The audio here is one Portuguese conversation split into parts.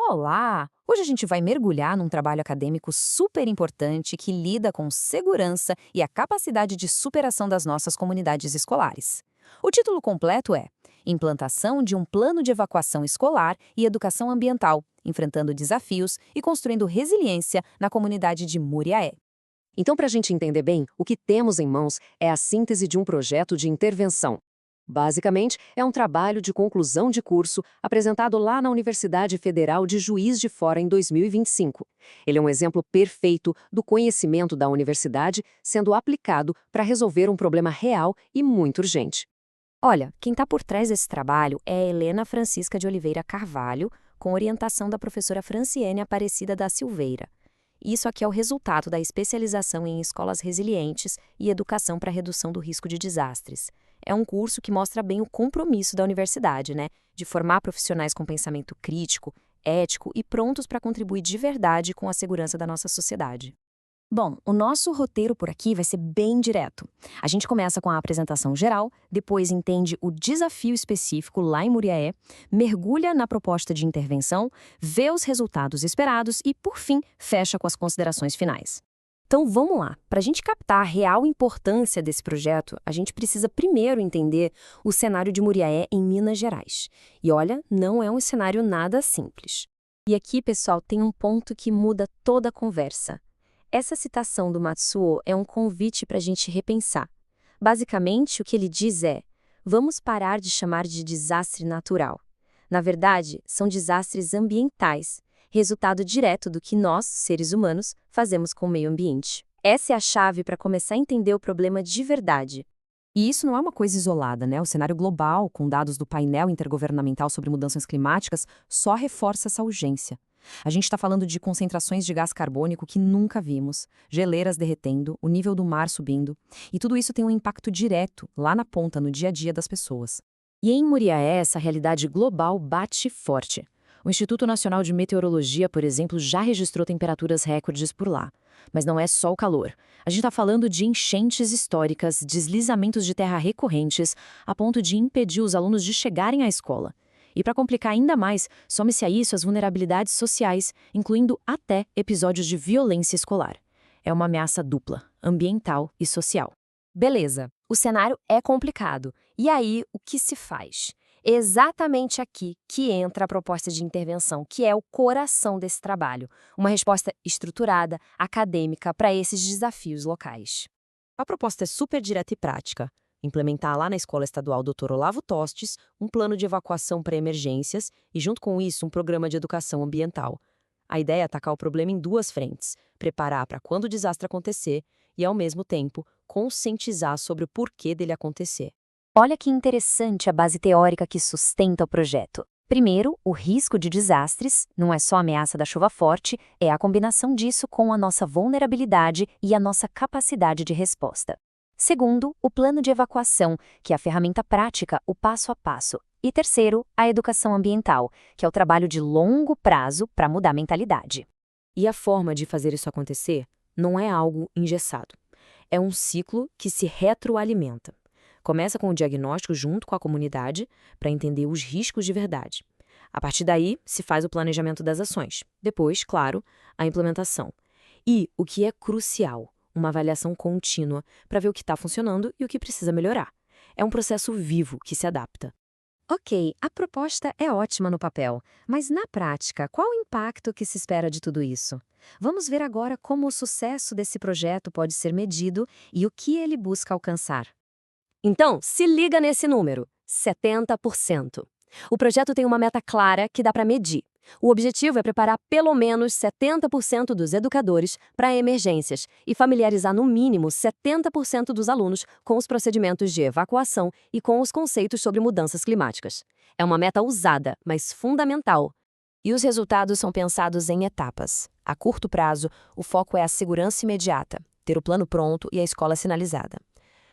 Olá! Hoje a gente vai mergulhar num trabalho acadêmico super importante que lida com segurança e a capacidade de superação das nossas comunidades escolares. O título completo é Implantação de um Plano de Evacuação Escolar e Educação Ambiental, enfrentando desafios e construindo resiliência na comunidade de Muriaé. Então, para a gente entender bem, o que temos em mãos é a síntese de um projeto de intervenção. Basicamente, é um trabalho de conclusão de curso apresentado lá na Universidade Federal de Juiz de Fora em 2025. Ele é um exemplo perfeito do conhecimento da universidade sendo aplicado para resolver um problema real e muito urgente. Olha, quem está por trás desse trabalho é a Helena Francisca de Oliveira Carvalho, com orientação da professora Franciene Aparecida da Silveira. Isso aqui é o resultado da especialização em escolas resilientes e educação para redução do risco de desastres. É um curso que mostra bem o compromisso da universidade, né? De formar profissionais com pensamento crítico, ético e prontos para contribuir de verdade com a segurança da nossa sociedade. Bom, o nosso roteiro por aqui vai ser bem direto. A gente começa com a apresentação geral, depois entende o desafio específico lá em Muriaé, mergulha na proposta de intervenção, vê os resultados esperados e, por fim, fecha com as considerações finais. Então vamos lá. Para a gente captar a real importância desse projeto, a gente precisa primeiro entender o cenário de Muriaé em Minas Gerais. E olha, não é um cenário nada simples. E aqui, pessoal, tem um ponto que muda toda a conversa. Essa citação do Matsuo é um convite para a gente repensar. Basicamente, o que ele diz é: vamos parar de chamar de desastre natural. Na verdade, são desastres ambientais, resultado direto do que nós, seres humanos, fazemos com o meio ambiente. Essa é a chave para começar a entender o problema de verdade. E isso não é uma coisa isolada, né? O cenário global, com dados do painel intergovernamental sobre mudanças climáticas, só reforça essa urgência. A gente está falando de concentrações de gás carbônico que nunca vimos, geleiras derretendo, o nível do mar subindo, e tudo isso tem um impacto direto, lá na ponta, no dia a dia das pessoas. E em Muriaé, essa realidade global bate forte. O Instituto Nacional de Meteorologia, por exemplo, já registrou temperaturas recordes por lá. Mas não é só o calor. A gente está falando de enchentes históricas, deslizamentos de terra recorrentes, a ponto de impedir os alunos de chegarem à escola. E para complicar ainda mais, some-se a isso as vulnerabilidades sociais, incluindo até episódios de violência escolar. É uma ameaça dupla, ambiental e social. Beleza, o cenário é complicado. E aí, o que se faz? Exatamente aqui que entra a proposta de intervenção, que é o coração desse trabalho. Uma resposta estruturada, acadêmica para esses desafios locais. A proposta é super direta e prática. Implementar lá na Escola Estadual Dr. Olavo Tostes um plano de evacuação para emergências e, junto com isso, um programa de educação ambiental. A ideia é atacar o problema em duas frentes: preparar para quando o desastre acontecer e, ao mesmo tempo, conscientizar sobre o porquê dele acontecer. Olha que interessante a base teórica que sustenta o projeto. Primeiro, o risco de desastres não é só a ameaça da chuva forte, é a combinação disso com a nossa vulnerabilidade e a nossa capacidade de resposta. Segundo, o plano de evacuação, que é a ferramenta prática, o passo a passo. E terceiro, a educação ambiental, que é o trabalho de longo prazo para mudar a mentalidade. E a forma de fazer isso acontecer não é algo engessado. É um ciclo que se retroalimenta. Começa com o diagnóstico junto com a comunidade para entender os riscos de verdade. A partir daí, se faz o planejamento das ações. Depois, claro, a implementação. E, o que é crucial, uma avaliação contínua para ver o que está funcionando e o que precisa melhorar. É um processo vivo que se adapta. Ok, a proposta é ótima no papel, mas na prática, qual o impacto que se espera de tudo isso? Vamos ver agora como o sucesso desse projeto pode ser medido e o que ele busca alcançar. Então, se liga nesse número: 70%. O projeto tem uma meta clara que dá para medir. O objetivo é preparar pelo menos 70% dos educadores para emergências e familiarizar no mínimo 70% dos alunos com os procedimentos de evacuação e com os conceitos sobre mudanças climáticas. É uma meta ousada, mas fundamental. E os resultados são pensados em etapas. A curto prazo, o foco é a segurança imediata, ter o plano pronto e a escola sinalizada.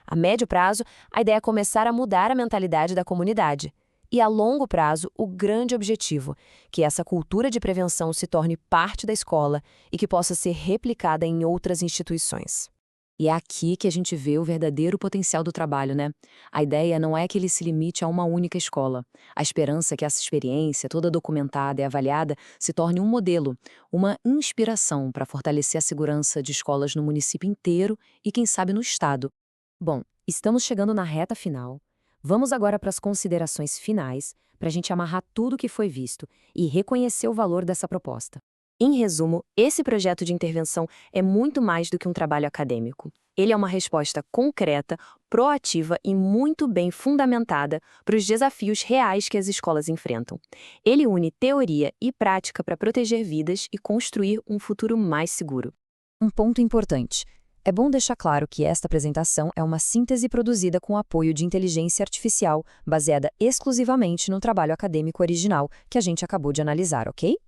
A médio prazo, a ideia é começar a mudar a mentalidade da comunidade. E a longo prazo, o grande objetivo, que essa cultura de prevenção se torne parte da escola e que possa ser replicada em outras instituições. E é aqui que a gente vê o verdadeiro potencial do trabalho, né? A ideia não é que ele se limite a uma única escola. A esperança é que essa experiência, toda documentada e avaliada, se torne um modelo, uma inspiração para fortalecer a segurança de escolas no município inteiro e, quem sabe, no estado. Bom, estamos chegando na reta final. Vamos agora para as considerações finais, para a gente amarrar tudo o que foi visto e reconhecer o valor dessa proposta. Em resumo, esse projeto de intervenção é muito mais do que um trabalho acadêmico. Ele é uma resposta concreta, proativa e muito bem fundamentada para os desafios reais que as escolas enfrentam. Ele une teoria e prática para proteger vidas e construir um futuro mais seguro. Um ponto importante. É bom deixar claro que esta apresentação é uma síntese produzida com apoio de inteligência artificial, baseada exclusivamente no trabalho acadêmico original que a gente acabou de analisar, ok?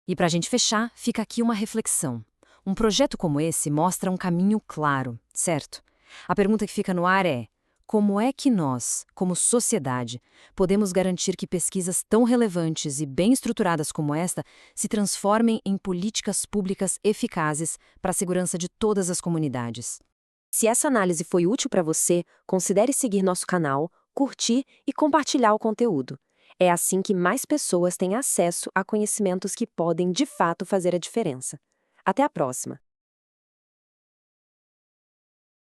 E para a gente fechar, fica aqui uma reflexão. Um projeto como esse mostra um caminho claro, certo? A pergunta que fica no ar é: como é que nós, como sociedade, podemos garantir que pesquisas tão relevantes e bem estruturadas como esta se transformem em políticas públicas eficazes para a segurança de todas as comunidades? Se essa análise foi útil para você, considere seguir nosso canal, curtir e compartilhar o conteúdo. É assim que mais pessoas têm acesso a conhecimentos que podem, de fato, fazer a diferença. Até a próxima!